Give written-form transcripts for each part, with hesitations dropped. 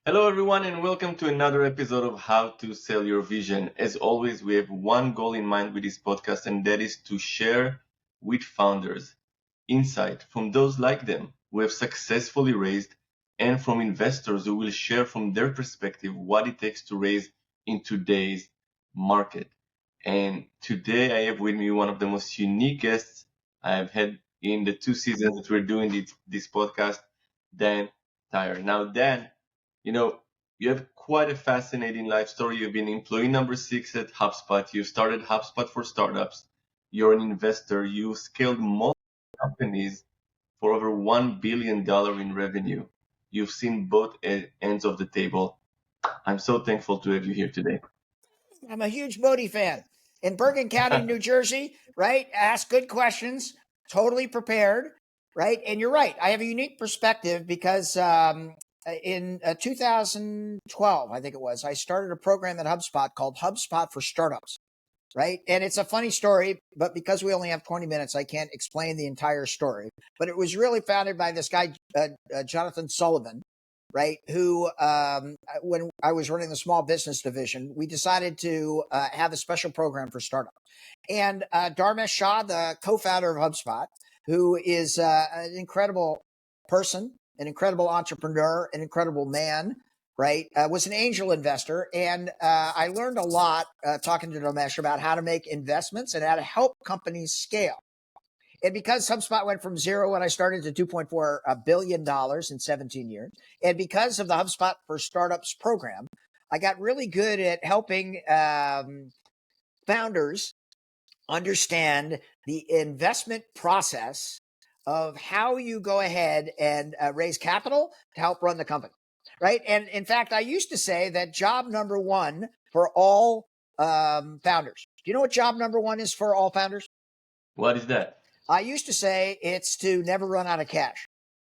Hello, everyone, and welcome to another episode of How to Sell Your Vision. As always, we have one goal in mind with this podcast, and that is to share with founders insight from those like them who have successfully raised and from investors who will share from their perspective what it takes to raise in today's market. And today I have with me one of the most unique guests I have had in the 2 seasons that we're doing this podcast, Dan Tyre. Now, Dan, you know, you have quite a fascinating life story. You've been employee number 6 at HubSpot. You started HubSpot for startups. You're an investor. You scaled multiple companies for over $1 billion in revenue. You've seen both ends of the table. I'm so thankful to have you here today. I'm a huge Moti fan. In Bergen County, New Jersey, right? Ask good questions, totally prepared, right? And you're right. I have a unique perspective because in 2012, I think it was, I started a program at HubSpot called HubSpot for Startups, right? And it's a funny story, but because we only have 20 minutes, I can't explain the entire story. But it was really founded by this guy, Jonathan Sullivan, right? Who, when I was running the small business division, we decided to have a special program for startups. And Dharmesh Shah, the co-founder of HubSpot, who is an incredible person, an incredible entrepreneur, an incredible man, right, was an angel investor. And I learned a lot talking to Dharmesh about how to make investments and how to help companies scale. And because HubSpot went from zero when I started to $2.4 billion in 17 years, and because of the HubSpot for Startups program, I got really good at helping founders understand the investment process of how you go ahead and raise capital to help run the company, right? And in fact, I used to say that job number one for all founders. Do you know what job number one is for all founders? What is that? I used to say it's to never run out of cash,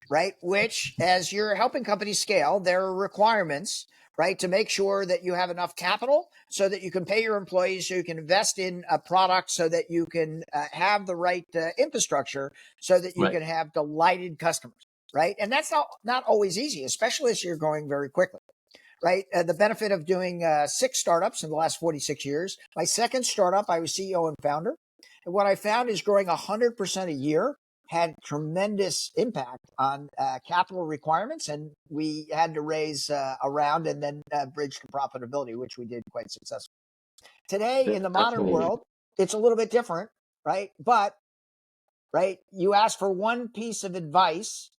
right? Which, as you're helping companies scale, there are requirements, right, to make sure that you have enough capital so that you can pay your employees, so you can invest in a product, so that you can have the right infrastructure, so that you can have delighted customers, right? And that's not always easy, especially as you're growing very quickly. Right. The benefit of doing 6 startups in the last 46 years. My second startup, I was CEO and founder. And what I found is growing 100% a year had tremendous impact on capital requirements. And we had to raise a round and then bridge to profitability, which we did quite successfully. Today, in the modern world, it's a little bit different, right? But, right, you asked for one piece of advice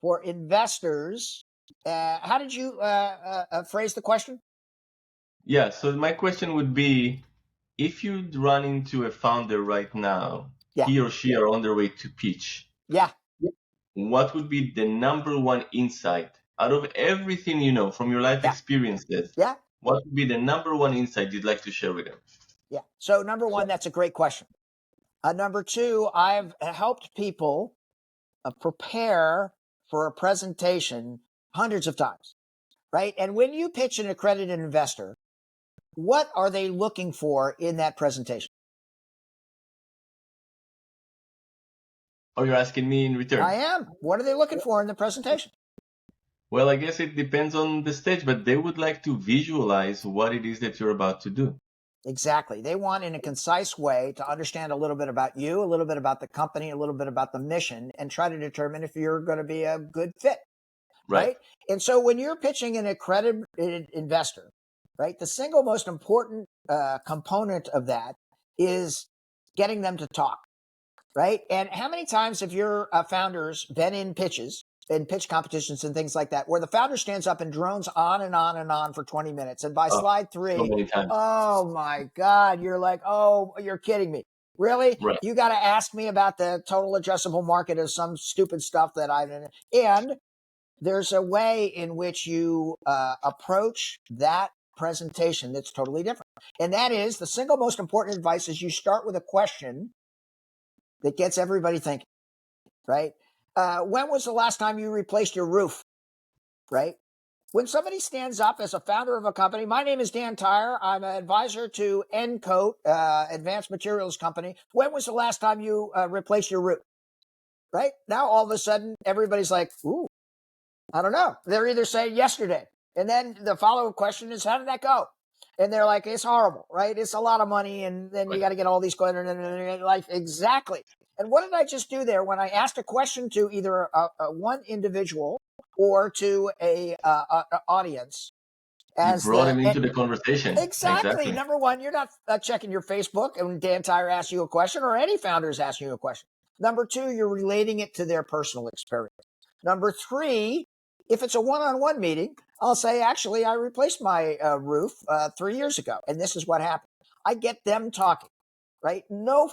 for investors. How did you phrase the question? Yeah, so my question would be, if you'd run into a founder right now, he or she are on their way to pitch. Yeah. What would be the number one insight out of everything you know from your life experiences? Yeah. What would be the number one insight you'd like to share with them? Yeah. So number one, that's a great question. Number two, I've helped people prepare for a presentation hundreds of times, right? And when you pitch an accredited investor, what are they looking for in that presentation? Oh, you're asking me in return? I am. What are they looking for in the presentation? Well, I guess it depends on the stage, but they would like to visualize what it is that you're about to do. Exactly. They want, in a concise way, to understand a little bit about you, a little bit about the company, a little bit about the mission, and try to determine if you're going to be a good fit. Right. And so when you're pitching an accredited investor, right, the single most important component of that is getting them to talk. Right. And how many times have your founders been in pitches, in pitch competitions and things like that, where the founder stands up and drones on and on and on for 20 minutes. And by slide 3, oh my God, you're like, oh, you're kidding me. Really? Right. You got to ask me about the total addressable market of some stupid stuff that and there's a way in which you approach that presentation that's totally different. And that is, the single most important advice is you start with a question that gets everybody thinking, right? When was the last time you replaced your roof, right? When somebody stands up as a founder of a company, my name is Dan Tyre. I'm an advisor to Encoat, Advanced Materials Company. When was the last time you replaced your roof, right? Now, all of a sudden, everybody's like, ooh, I don't know. They're either saying yesterday, And then the follow-up question is, how did that go? And they're like, it's horrible, right? It's a lot of money. And then you got to get all these questions. Like, exactly. And what did I just do there when I asked a question to either one individual or to a audience? You As brought the him into the conversation. Exactly. Exactly. Number one, you're not checking your Facebook and Dan Tyre asks you a question, or any founder is asking you a question. Number two, you're relating it to their personal experience. Number three, if it's a one-on-one meeting, I'll say, actually, I replaced my roof 3 years ago, and this is what happened. I get them talking, right? No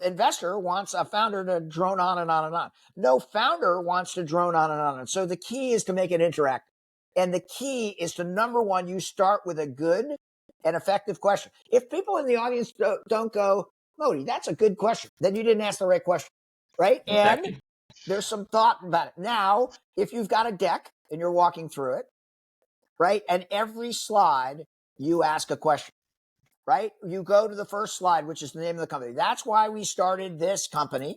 investor wants a founder to drone on and on and on. No founder wants to drone on and on. And so the key is to make it interactive. And the key is to, number one, you start with a good and effective question. If people in the audience don't go, Moti, that's a good question, then you didn't ask the right question, right? Exactly. And there's some thought about it. Now, if you've got a deck and you're walking through it, right? And every slide, you ask a question, right? You go to the first slide, which is the name of the company. That's why we started this company,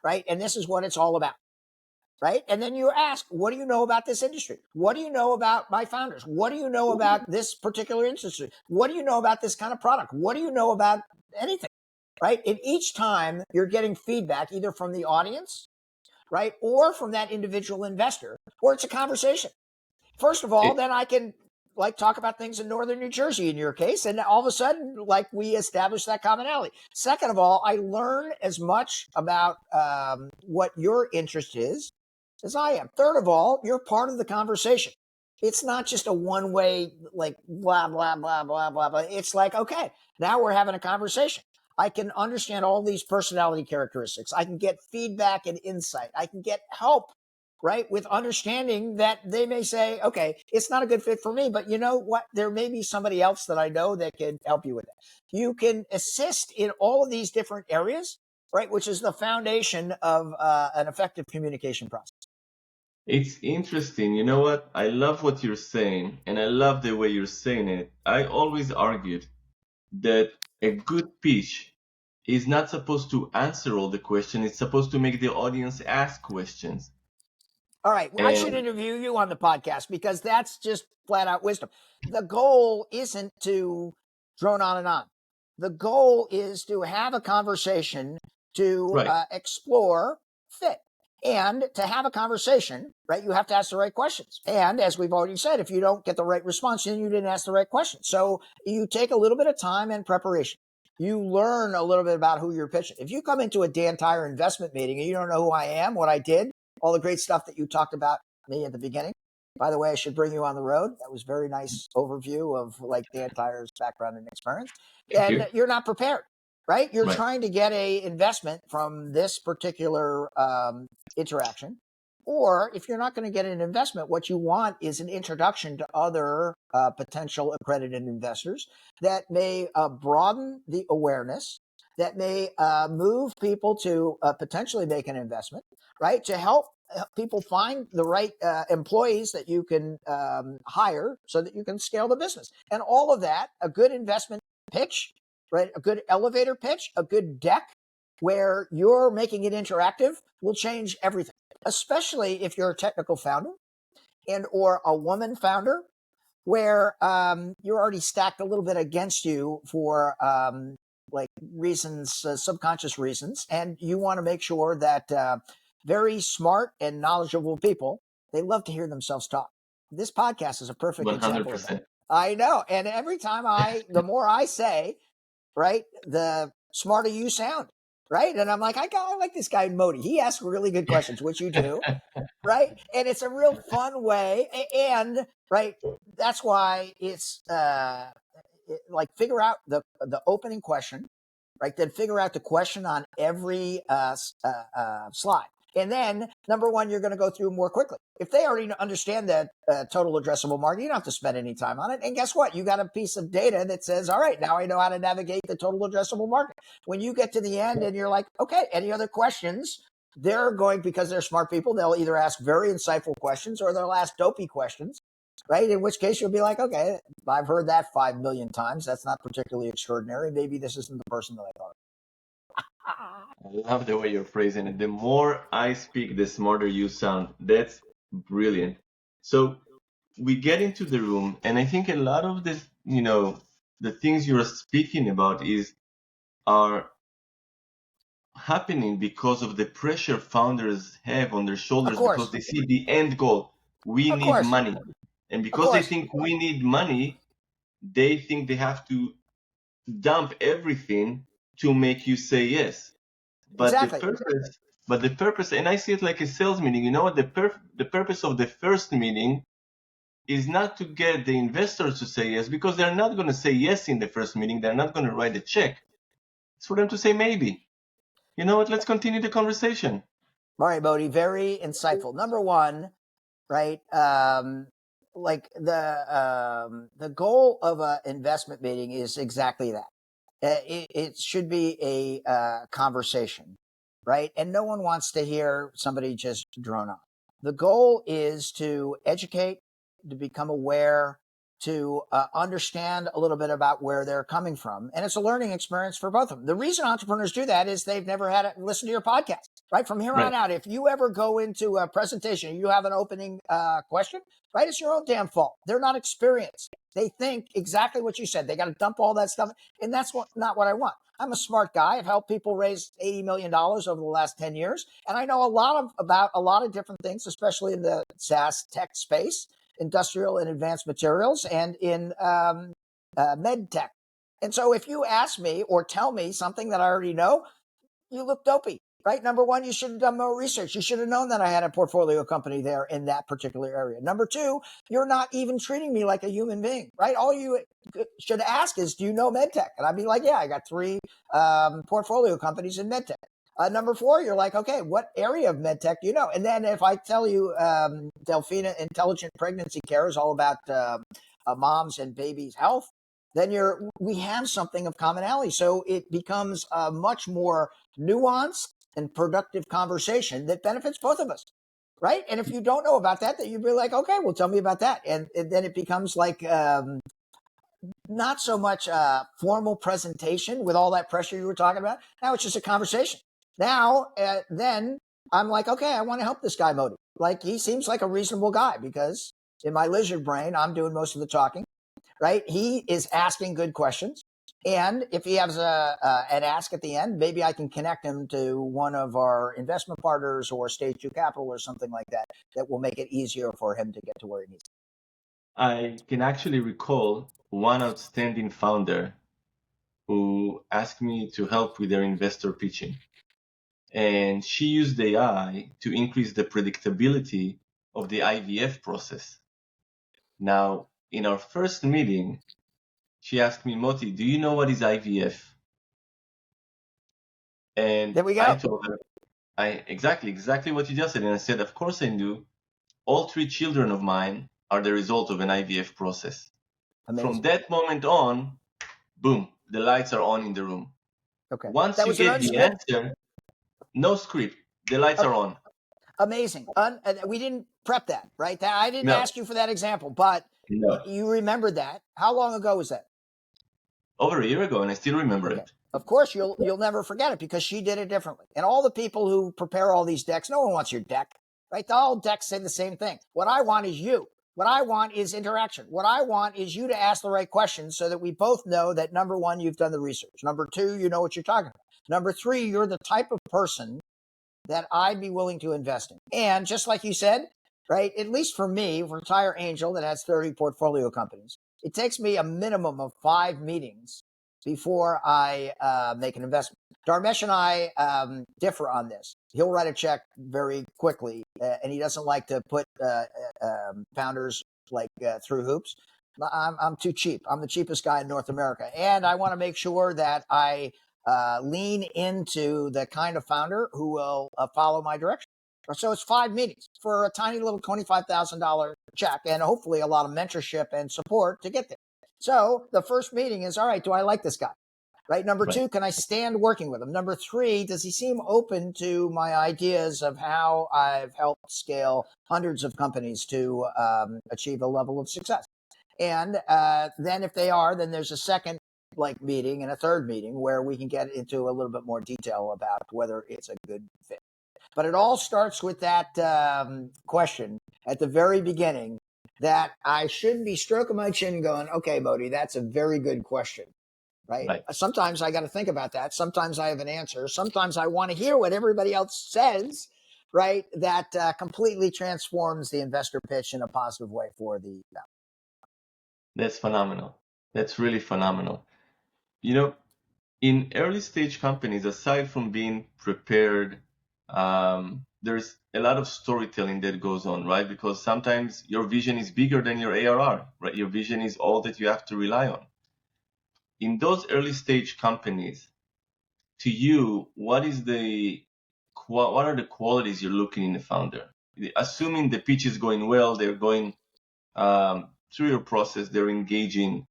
right? And this is what it's all about. Right. And then you ask, what do you know about this industry? What do you know about my founders? What do you know about this particular industry? What do you know about this kind of product? What do you know about anything? Right. And each time you're getting feedback either from the audience, right, or from that individual investor, or it's a conversation. First of all, then I can talk about things in northern New Jersey in your case, and all of a sudden, we establish that commonality. Second of all, I learn as much about what your interest is as I am. Third of all, you're part of the conversation. It's not just a one-way, blah, blah, blah, blah, blah, blah. It's like, okay, now we're having a conversation. I can understand all these personality characteristics. I can get feedback and insight. I can get help, right, with understanding that they may say, okay, it's not a good fit for me, but you know what? There may be somebody else that I know that can help you with that. You can assist in all of these different areas, right, which is the foundation of an effective communication process. It's interesting. You know what? I love what you're saying, and I love the way you're saying it. I always argued that a good pitch is not supposed to answer all the questions, it's supposed to make the audience ask questions. All right. Well, I should interview you on the podcast because that's just flat out wisdom. The goal isn't to drone on and on. The goal is to have a conversation to explore fit. And to have a conversation, right, you have to ask the right questions. And as we've already said, if you don't get the right response, then you didn't ask the right question. So you take a little bit of time and preparation. You learn a little bit about who you're pitching. If you come into a Dan Tyre investment meeting and you don't know who I am, what I did, all the great stuff that you talked about me at the beginning. By the way, I should bring you on the road. That was a very nice overview of Dan Tyre's background and experience. And you're not prepared, right? You're trying to get a investment from this particular interaction. Or if you're not going to get an investment, what you want is an introduction to other potential accredited investors that may broaden the awareness, that may move people to potentially make an investment, right? To help people find the right employees that you can hire so that you can scale the business. And all of that, a good investment pitch, right? A good elevator pitch, a good deck where you're making it interactive will change everything, especially if you're a technical founder and or a woman founder where you're already stacked a little bit against you for reasons, subconscious reasons. And you want to make sure that very smart and knowledgeable people, they love to hear themselves talk. This podcast is a perfect 100%. Example of that. I know. And every time the more I say, right, the smarter you sound. Right. And I'm like, I like this guy, Moti. He asks really good questions, which you do. Right. And it's a real fun way. And right. That's why it's figure out the opening question. Right. Then figure out the question on every slide. And then, number one, you're going to go through more quickly. If they already understand that total addressable market, you don't have to spend any time on it. And guess what? You got a piece of data that says, all right, now I know how to navigate the total addressable market. When you get to the end and you're like, okay, any other questions? They're going, because they're smart people, they'll either ask very insightful questions or they'll ask dopey questions, right? In which case you'll be like, okay, I've heard that 5 million times. That's not particularly extraordinary. Maybe this isn't the person that I thought. I love the way you're phrasing it. The more I speak, the smarter you sound. That's brilliant. So we get into the room, and I think a lot of this, the things you're speaking about are happening because of the pressure founders have on their Of shoulders because course, they see the end goal. We of need course, money. And of because they course. think we need money, they think they have to dump everything to make you say yes. But the Exactly. purpose, and I see it like a sales meeting. You know what? The purpose of the first meeting is not to get the investors to say yes, because they're not going to say yes in the first meeting. They're not going to write a check. It's for them to say maybe. You know what? Let's continue the conversation. All right, Moti, very insightful. Number one, right? Like the goal of an investment meeting is exactly that. It should be a conversation, right? And no one wants to hear somebody just drone on. The goal is to educate, to become aware, to understand a little bit about where they're coming from. And it's a learning experience for both of them. The reason entrepreneurs do that is they've never had to listen to your podcast, right? From here Right. on out, if you ever go into a presentation, you have an opening question, right? It's your own damn fault. They're not experienced. They think exactly what you said. They got to dump all that stuff. And that's not what I want. I'm a smart guy. I've helped people raise $80 million over the last 10 years. And I know about a lot of different things, especially in the SaaS tech space, industrial and advanced materials, and in med tech. And so if you ask me or tell me something that I already know, you look dopey, right? Number one, you should have done more research. You should have known that I had a portfolio company there in that particular area. Number two, you're not even treating me like a human being, right? All you should ask is, do you know medtech? And I'd be like, yeah, I got 3 portfolio companies in medtech. Number four, you're like, okay, what area of medtech do you know? And then if I tell you Delphina Intelligent Pregnancy Care is all about moms and babies' health, then we have something of commonality. So it becomes a much more nuanced and productive conversation that benefits both of us, right? And if you don't know about that, then you'd be like, okay, well, tell me about that. And then it becomes like not so much a formal presentation with all that pressure you were talking about. Now it's just a conversation. Now, then I'm like, okay, I want to help this guy, Moti. Like, he seems like a reasonable guy because in my lizard brain, I'm doing most of the talking, right? He is asking good questions. And if he has an ask at the end, maybe I can connect him to one of our investment partners or Stage 2 Capital or something like that, that will make it easier for him to get to where he needs to. I can actually recall one outstanding founder who asked me to help with their investor pitching. And she used AI to increase the predictability of the IVF process. Now, in our first meeting, she asked me, Moti, do you know what is IVF? And There we I go. told her, exactly what you just said. And I said, of course I do. All 3 children of mine are the result of an IVF process. Amazing. From that moment on, boom, the lights are on in the room. Okay. Once That you was an get the unscripted. answer, no script, the lights are on. Amazing. We didn't prep that, right? I didn't No, ask you for that example, but no. you remembered that. How long ago was that? Over a year ago, and I still remember Okay. it. Of course, you'll never forget it because she did it differently. And all the people who prepare all these decks, no one wants your deck, right? All decks say the same thing. What I want is you. What I want is interaction. What I want is you to ask the right questions so that we both know that, number one, you've done the research. Number two, you know what you're talking about. Number three, you're the type of person that I'd be willing to invest in. And just like you said, right, at least for me, for Tyre Angel that has 30 portfolio companies, it takes me a minimum of 5 meetings before I make an investment. Dharmesh and I differ on this. He'll write a check very quickly, and he doesn't like to put founders like through hoops. I'm too cheap. I'm the cheapest guy in North America, and I want to make sure that I lean into the kind of founder who will follow my direction. So it's 5 meetings for a tiny little $25,000 check, and hopefully a lot of mentorship and support to get there. So the first meeting is, all right, do I like this guy? Right. Number Right. 2, can I stand working with him? Number 3, does he seem open to my ideas of how I've helped scale hundreds of companies to achieve a level of success? And then if they are, then there's a second meeting and a third meeting where we can get into a little bit more detail about whether it's a good fit. But it all starts with that question at the very beginning. that I should be stroking my chin going, okay, Moti, that's a very good question. Right. Right. Sometimes I got to think about that. Sometimes I have an answer. Sometimes I want to hear what everybody else says. Right. That completely transforms the investor pitch in a positive way for the. That's phenomenal. That's really phenomenal. You know, in early stage companies, aside from being prepared, there's a lot of storytelling that goes on, right? Because sometimes your vision is bigger than your ARR, right? Your vision is all that you have to rely on. In those early stage companies, to you, what are the qualities you're looking in a founder? Assuming the pitch is going well, they're going through your process, they're engaging.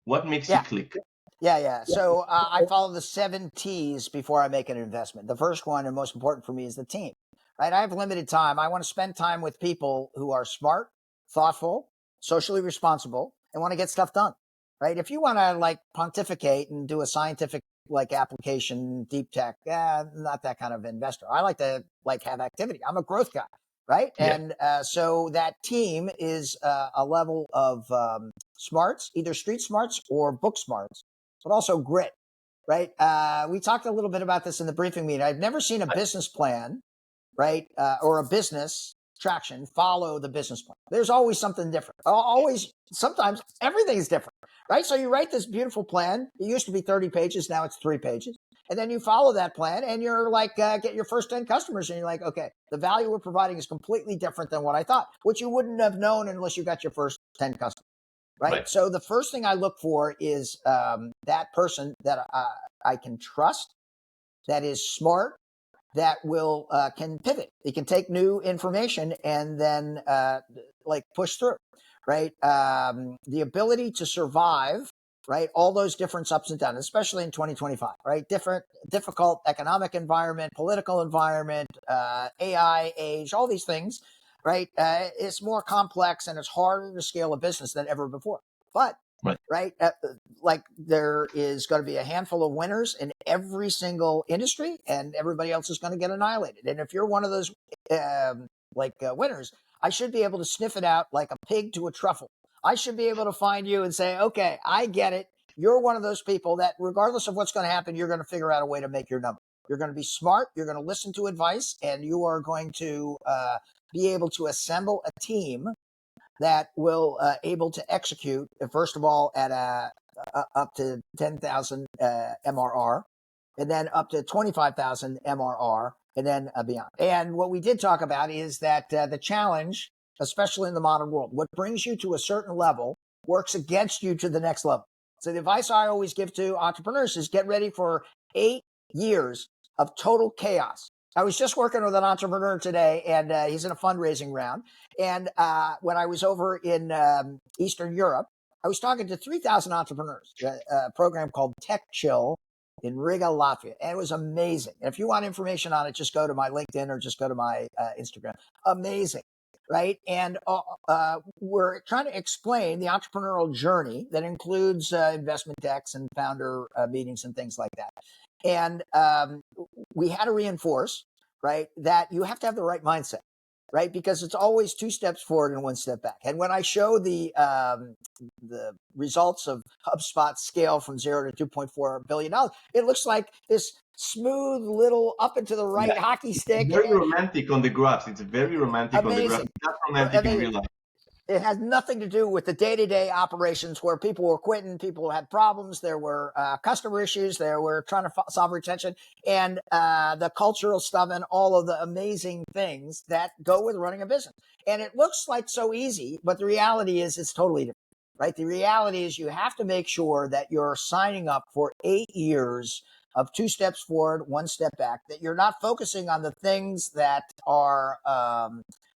What makes you Yeah. click? Yeah. So I follow the 7 T's before I make an investment. The first one and most important for me is the team, right? I have limited time. I want to spend time with people who are smart, thoughtful, socially responsible, and want to get stuff done, right? If you want to like pontificate and do a scientific like application, deep tech, not that kind of investor. I like to like have activity. I'm a growth guy, right? Yeah, And so that team is a level of smarts, either street smarts or book smarts, but also grit, right? We talked a little bit about this in the briefing meeting. I've never seen a business plan, right, or a business traction follow the business plan. There's always something different. Always, sometimes everything is different, right? So you write this beautiful plan. It used to be 30 pages. Now it's 3 pages. And then you follow that plan and you're like, get your first 10 customers. And you're like, okay, the value we're providing is completely different than what I thought, which you wouldn't have known unless you got your first 10 customers. Right. right, So the first thing I look for is that person that I can trust, that is smart, that will can pivot. It can take new information and then like push through. Right. The ability to survive. Right. All those different ups and downs, especially in 2025. Right. Difficult economic environment, political environment, AI age, all these things, right? It's more complex and it's harder to scale a business than ever before. But right. right, like there is going to be a handful of winners in every single industry, and everybody else is going to get annihilated. And if you're one of those winners, I should be able to sniff it out like a pig to a truffle. I should be able to find you and say, okay, I get it. You're one of those people that, regardless of what's going to happen, you're going to figure out a way to make your number. You're going to be smart. You're going to listen to advice, and you are going to be able to assemble a team that will able to execute, first of all, at up to 10,000 MRR, and then up to 25,000 MRR, and then beyond. And what we did talk about is that the challenge, especially in the modern world, what brings you to a certain level works against you to the next level. So the advice I always give to entrepreneurs is get ready for 8 years of total chaos. I was just working with an entrepreneur today, and he's in a fundraising round. And when I was over in Eastern Europe, I was talking to 3,000 entrepreneurs, a program called Tech Chill in Riga, Latvia. And it was amazing. And if you want information on it, just go to my LinkedIn or just go to my Instagram. Amazing. Right. And we're trying to explain the entrepreneurial journey that includes investment decks and founder meetings and things like that. And we had to reinforce, right, that you have to have the right mindset, right, because it's always 2 steps forward and 1 step back. And when I show the results of HubSpot scale from 0 to $2.4 billion, it looks like this smooth little up and to the right hockey stick. Very romantic on the graphs. It's very romantic on the graphs. Amazing. It's not romantic in real life. It has nothing to do with the day-to-day operations where people were quitting, people had problems, there were customer issues, there were trying to solve retention, and the cultural stuff and all of the amazing things that go with running a business. And it looks like so easy, but the reality is it's totally different, right? The reality is you have to make sure that you're signing up for 8 years of 2 steps forward, 1 step back, that you're not focusing on the things that are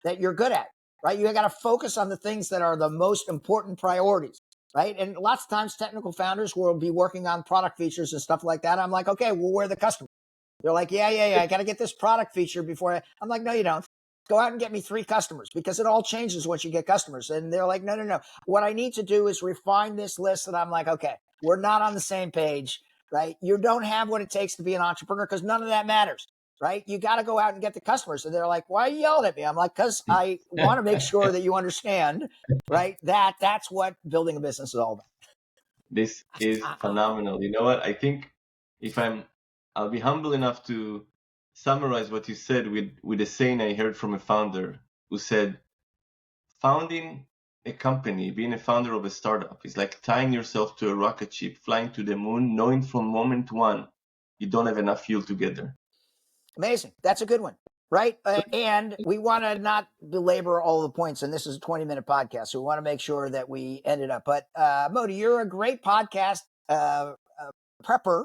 that you're good at. Right? You got to focus on the things that are the most important priorities, right? And lots of times technical founders will be working on product features and stuff like that. I'm like, okay, well, where are the customers? They're like, yeah. I got to get this product feature before I'm like, no, you don't. Go out and get me 3 customers because it all changes once you get customers. And they're like, no. What I need to do is refine this list. And I'm like, okay, we're not on the same page, right? You don't have what it takes to be an entrepreneur because none of that matters. right? You got to go out and get the customers. And they're like, why are you yelling at me? I'm like, because I want to make sure that you understand, right? That's what building a business is all about. This is phenomenal. You know what? I think I'll be humble enough to summarize what you said with a saying I heard from a founder who said, founding a company, being a founder of a startup is like tying yourself to a rocket ship, flying to the moon, knowing from moment one you don't have enough fuel to get there. Amazing. That's a good one. Right. And we want to not belabor all the points. And this is a 20-minute podcast. So we want to make sure that we end it up. But Moti, you're a great podcast prepper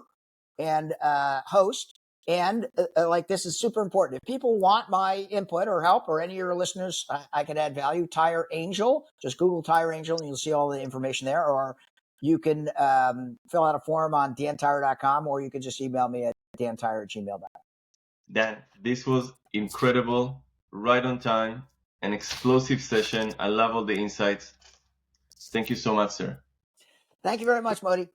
and host. And like, this is super important. If people want my input or help, or any of your listeners, I can add value. Tyre Angel, just Google Tyre Angel and you'll see all the information there. Or you can fill out a form on dantyre.com, or you can just email me at dantyre@gmail.com. Dan, this was incredible, right on time, an explosive session. I love all the insights. Thank you so much, sir. Thank you very much, Moti.